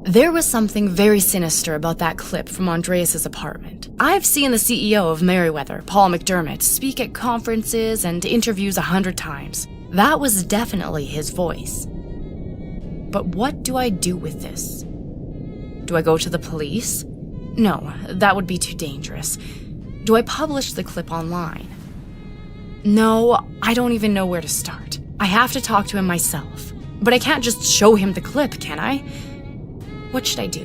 There was something very sinister about that clip from Andreas' apartment. I've seen the CEO of Merryweather, Paul McDermott, speak at conferences and interviews 100 times. That was definitely his voice. But what do I do with this? Do I go to the police? No, that would be too dangerous. Do I publish the clip online? No, I don't even know where to start. I have to talk to him myself. But I can't just show him the clip, can I? What should I do?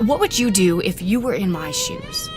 What would you do if you were in my shoes?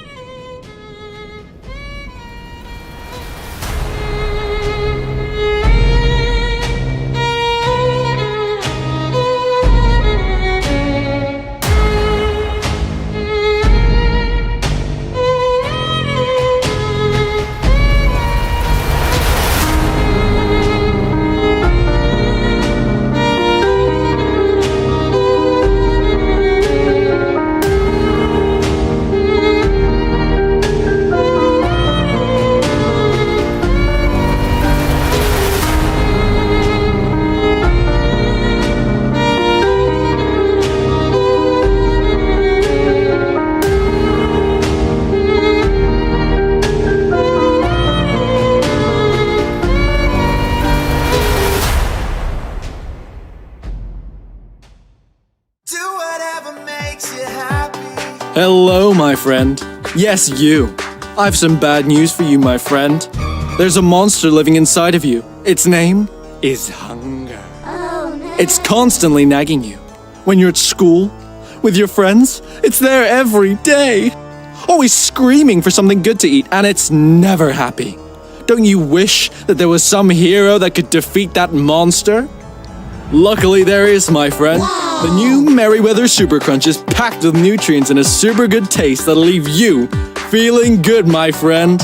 Hello, my friend. Yes, you. I've some bad news for you, my friend. There's a monster living inside of you. Its name is hunger. Oh, no. It's constantly nagging you. When you're at school, with your friends, it's there every day. Always screaming for something good to eat, and it's never happy. Don't you wish that there was some hero that could defeat that monster? Luckily there is, my friend. The new Merryweather Super Crunch is packed with nutrients and a super good taste that'll leave you feeling good, my friend.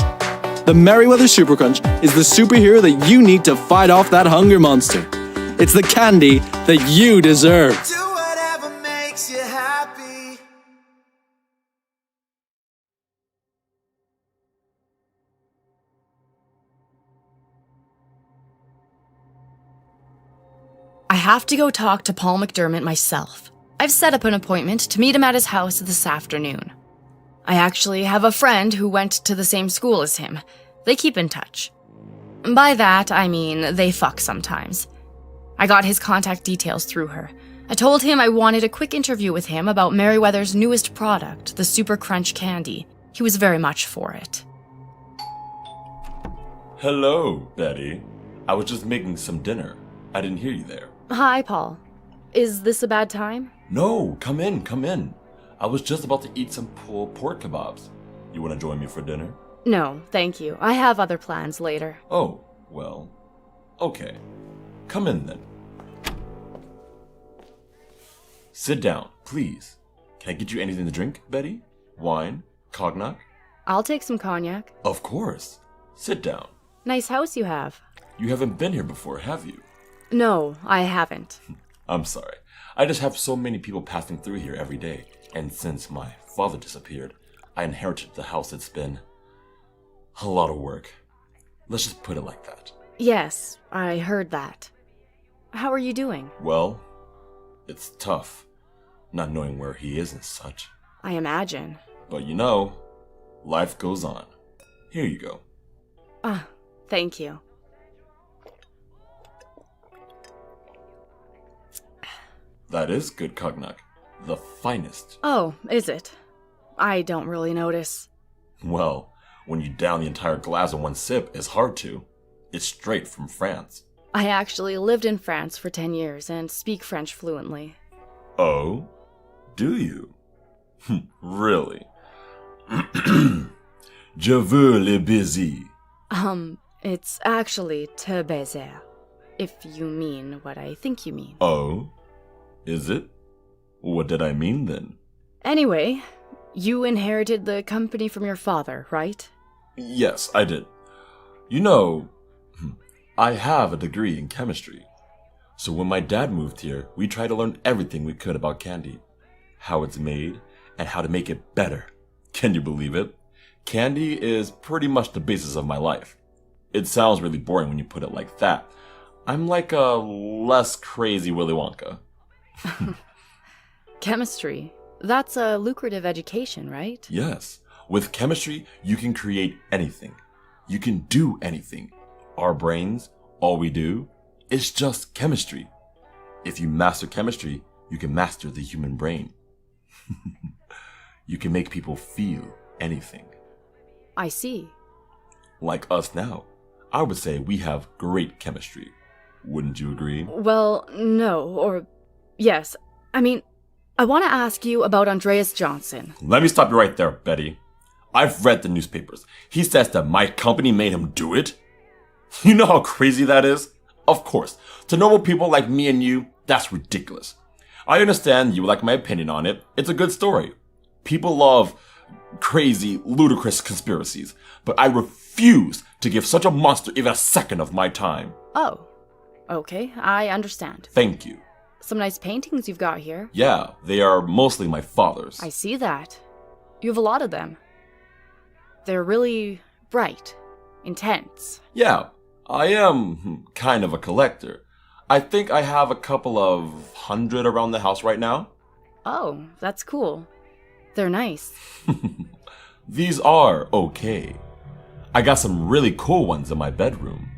The Merryweather Super Crunch is the superhero that you need to fight off that hunger monster. It's the candy that you deserve. Do whatever makes you happy. I have to go talk to Paul McDermott myself. I've set up an appointment to meet him at his house this afternoon. I actually have a friend who went to the same school as him. They keep in touch. By that, I mean they fuck sometimes. I got his contact details through her. I told him I wanted a quick interview with him about Merryweather's newest product, the Super Crunch candy. He was very much for it. Hello, Betty. I was just making some dinner. I didn't hear you there. Hi, Paul. Is this a bad time? No, come in, come in. I was just about to eat some pulled pork kebabs. You want to join me for dinner? No, thank you. I have other plans later. Oh, well, okay. Come in then. Sit down, please. Can I get you anything to drink, Betty? Wine? Cognac? I'll take some cognac. Of course. Sit down. Nice house you have. You haven't been here before, have you? No, I haven't. I'm sorry. I just have so many people passing through here every day. And since my father disappeared, I inherited the house. It's been a lot of work. Let's just put it like that. Yes, I heard that. How are you doing? Well, it's tough, not knowing where he is and such. I imagine. But you know, life goes on. Here you go. Thank you. That is good cognac. The finest. Oh, is it? I don't really notice. Well, when you down the entire glass in one sip, it's hard to. It's straight from France. I actually lived in France for 10 years and speak French fluently. Oh? Do you? Really? Je veux le baiser. It's actually te baiser, if you mean what I think you mean. Oh? Is it? What did I mean then? Anyway, you inherited the company from your father, right? Yes, I did. You know, I have a degree in chemistry. So when my dad moved here, we tried to learn everything we could about candy. How it's made, and how to make it better. Can you believe it? Candy is pretty much the basis of my life. It sounds really boring when you put it like that. I'm like a less crazy Willy Wonka. Chemistry. That's a lucrative education, right? Yes. With chemistry, you can create anything. You can do anything. Our brains, all we do, is just chemistry. If you master chemistry, you can master the human brain. You can make people feel anything. I see. Like us now. I would say we have great chemistry. Wouldn't you agree? Well, no, or yes. I mean, I want to ask you about Andreas Johnson. Let me stop you right there, Betty. I've read the newspapers. He says that my company made him do it. You know how crazy that is? Of course, to normal people like me and you, that's ridiculous. I understand you like my opinion on it. It's a good story. People love crazy, ludicrous conspiracies, but I refuse to give such a monster even a second of my time. Oh, okay, I understand. Thank you. Some nice paintings you've got here. Yeah, they are mostly my father's. I see that. You have a lot of them. They're really bright, intense. Yeah, I am kind of a collector. I think I have a couple of 100 around the house right now. Oh, that's cool. They're nice. These are okay. I got some really cool ones in my bedroom.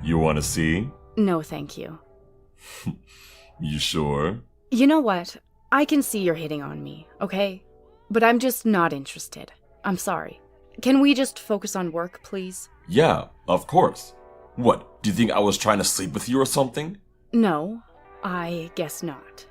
You want to see? No, thank you. You sure? You know what? I can see you're hitting on me, okay? But I'm just not interested. I'm sorry. Can we just focus on work, please? Yeah, of course. What, do you think I was trying to sleep with you or something? No, I guess not.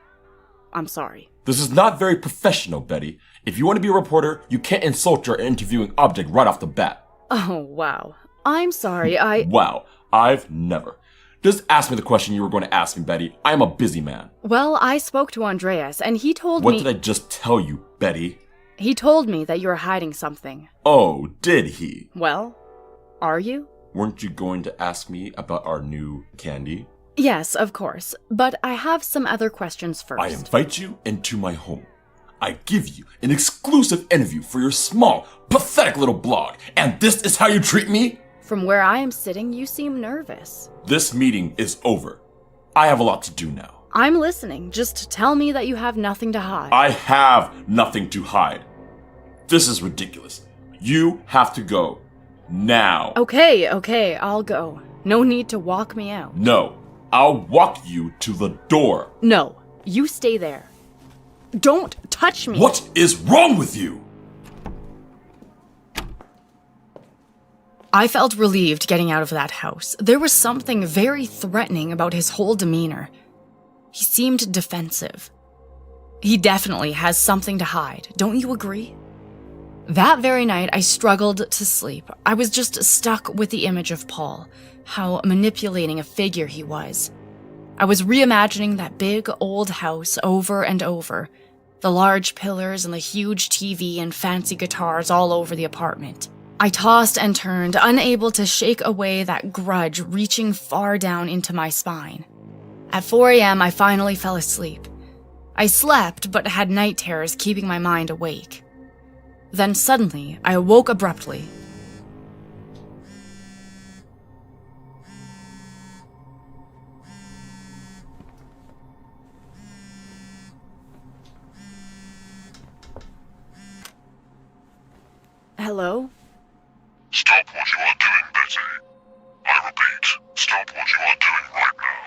I'm sorry. This is not very professional, Betty. If you want to be a reporter, you can't insult your interviewing object right off the bat. Oh, wow. I'm sorry, Wow, I've never. Just ask me the question you were going to ask me, Betty. I am a busy man. Well, I spoke to Andreas, and he told me... What did I just tell you, Betty? He told me that you were hiding something. Oh, did he? Well, are you? Weren't you going to ask me about our new candy? Yes, of course. But I have some other questions first. I invite you into my home. I give you an exclusive interview for your small, pathetic little blog, and this is how you treat me? From where I am sitting, you seem nervous. This meeting is over. I have a lot to do now. I'm listening. Just tell me that you have nothing to hide. I have nothing to hide. This is ridiculous. You have to go. Now. Okay, I'll go. No need to walk me out. No, I'll walk you to the door. No, you stay there. Don't touch me. What is wrong with you? I felt relieved getting out of that house. There was something very threatening about his whole demeanor. He seemed defensive. He definitely has something to hide, don't you agree? That very night, I struggled to sleep. I was just stuck with the image of Paul, how manipulating a figure he was. I was reimagining that big old house over and over, the large pillars and the huge TV and fancy guitars all over the apartment. I tossed and turned, unable to shake away that grudge reaching far down into my spine. At 4 a.m., I finally fell asleep. I slept, but had night terrors keeping my mind awake. Then suddenly, I awoke abruptly. Hello? Stop what you are doing, Betty. I repeat, stop what you are doing right now.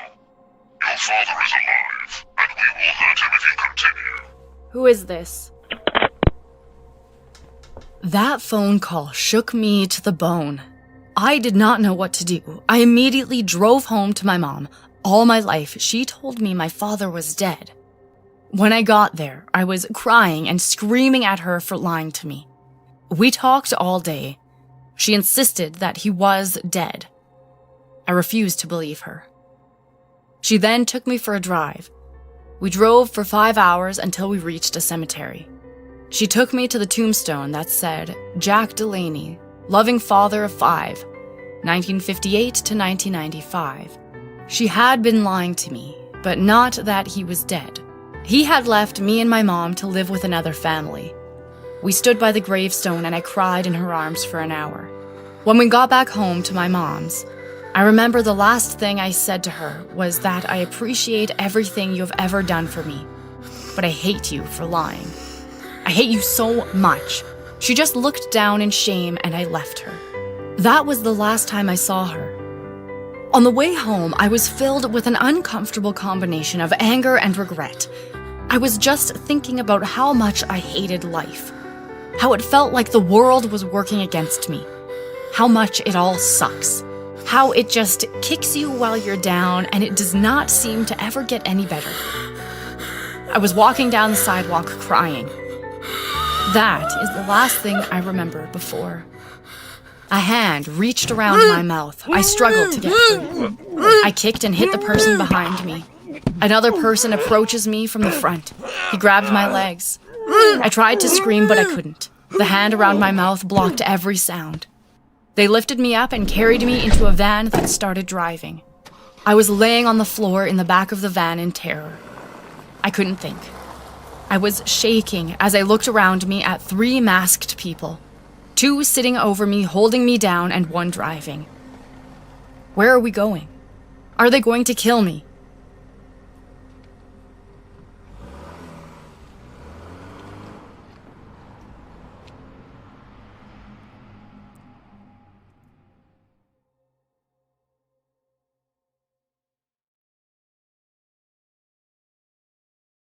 Your father is alive, and we will hurt him if you continue. Who is this? That phone call shook me to the bone. I did not know what to do. I immediately drove home to my mom. All my life, she told me my father was dead. When I got there, I was crying and screaming at her for lying to me. We talked all day. She insisted that he was dead. I refused to believe her. She then took me for a drive. We drove for 5 hours until we reached a cemetery. She took me to the tombstone that said, Jack Delaney, loving father of 5, 1958 to 1995. She had been lying to me, but not that he was dead. He had left me and my mom to live with another family. We stood by the gravestone and I cried in her arms for an hour. When we got back home to my mom's, I remember the last thing I said to her was that I appreciate everything you have ever done for me. but I hate you for lying. I hate you so much." She just looked down in shame and I left her. That was the last time I saw her. On the way home, I was filled with an uncomfortable combination of anger and regret. I was just thinking about how much I hated life. How it felt like the world was working against me. How much it all sucks. How it just kicks you while you're down and it does not seem to ever get any better. I was walking down the sidewalk crying. That is the last thing I remember before. A hand reached around my mouth. I struggled to get free. I kicked and hit the person behind me. Another person approaches me from the front. He grabbed my legs. I tried to scream, but I couldn't. The hand around my mouth blocked every sound. They lifted me up and carried me into a van that started driving. I was laying on the floor in the back of the van in terror. I couldn't think. I was shaking as I looked around me at 3 masked people. 2 sitting over me, holding me down, and 1 driving. Where are we going? Are they going to kill me?